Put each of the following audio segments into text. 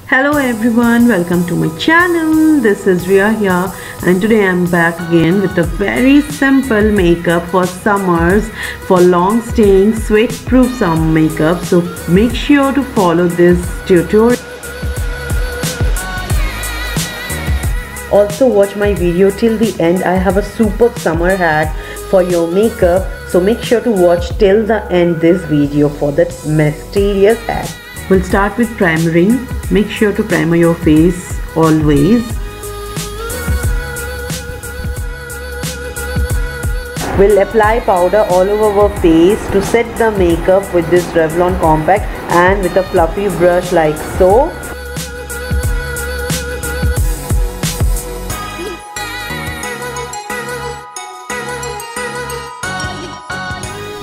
Hello everyone, welcome to my channel. This is Riyaaa here and today I'm back again with a very simple makeup for summers, for long staying sweat proof summer makeup. So make sure to follow this tutorial. Also watch my video till the end. I have a superb summer hack for your makeup, so make sure to watch till the end this video for that mysterious hack. We'll start with primering. Make sure to primer your face always. We'll apply powder all over our face to set the makeup with this Revlon compact and with a fluffy brush like so.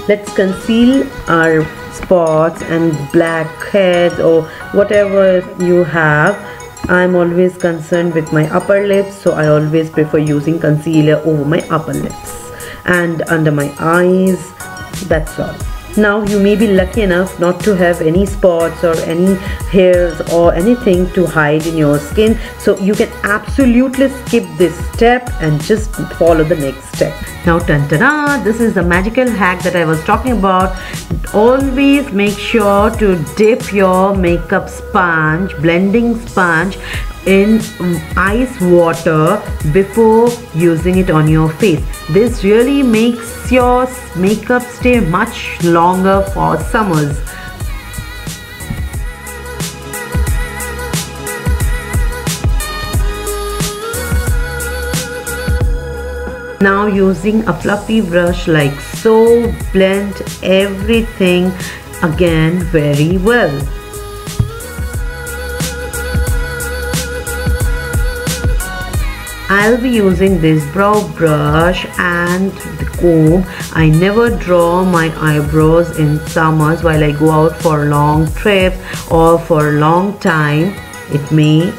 Let's conceal our spots and blackheads or whatever you have. I'm always concerned with my upper lips, so I always prefer using concealer over my upper lips and under my eyes. That's all. Now you may be lucky enough not to have any spots or any hairs or anything to hide in your skin, so you can absolutely skip this step and just follow the next step. Now ta-da, this is the magical hack that I was talking about. Always make sure to dip your makeup sponge, blending sponge, in ice water before using it on your face. This really makes your makeup stay much longer for summers. Now using a fluffy brush like so, blend everything again very well. I'll be using this brow brush and the comb. I never draw my eyebrows in summers while I go out for long trips or for a long time. It may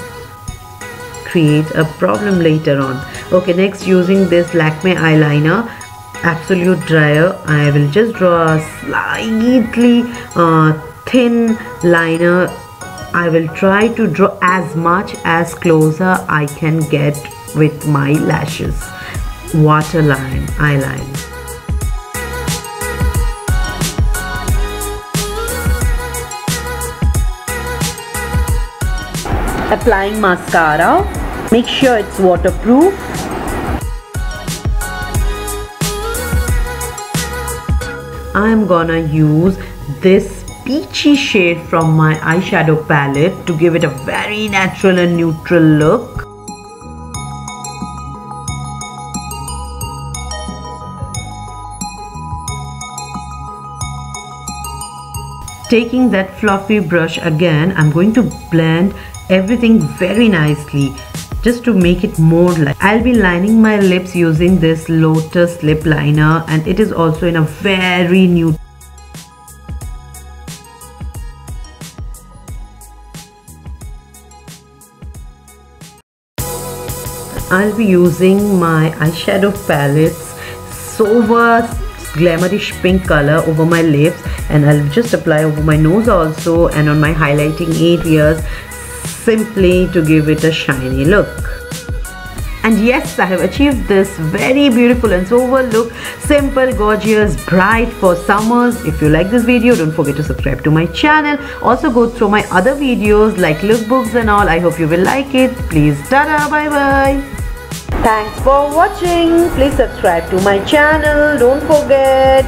create a problem later on. Okay, next using this Lakme eyeliner, absolute dryer, I will just draw a slightly thin liner. I will try to draw as much as closer I can get with my lashes. Waterline eyeliner. Applying mascara. Make sure it's waterproof. I'm gonna use this peachy shade from my eyeshadow palette to give it a very natural and neutral look. Taking that fluffy brush again, I'm going to blend everything very nicely just to make it more light. I'll be lining my lips using this Lotus lip liner, and it is also in a very nude. I'll be using my eyeshadow palette's Sober Glamourish pink color over my lips, and I'll just apply over my nose also and on my highlighting areas, simply to give it a shiny look. And yes, I have achieved this very beautiful and sober look. Simple, gorgeous, bright for summers. If you like this video, don't forget to subscribe to my channel. Also go through my other videos like lookbooks and all. I hope you will like it. Please tada, bye bye. Thanks for watching. Please subscribe to my channel. Don't forget.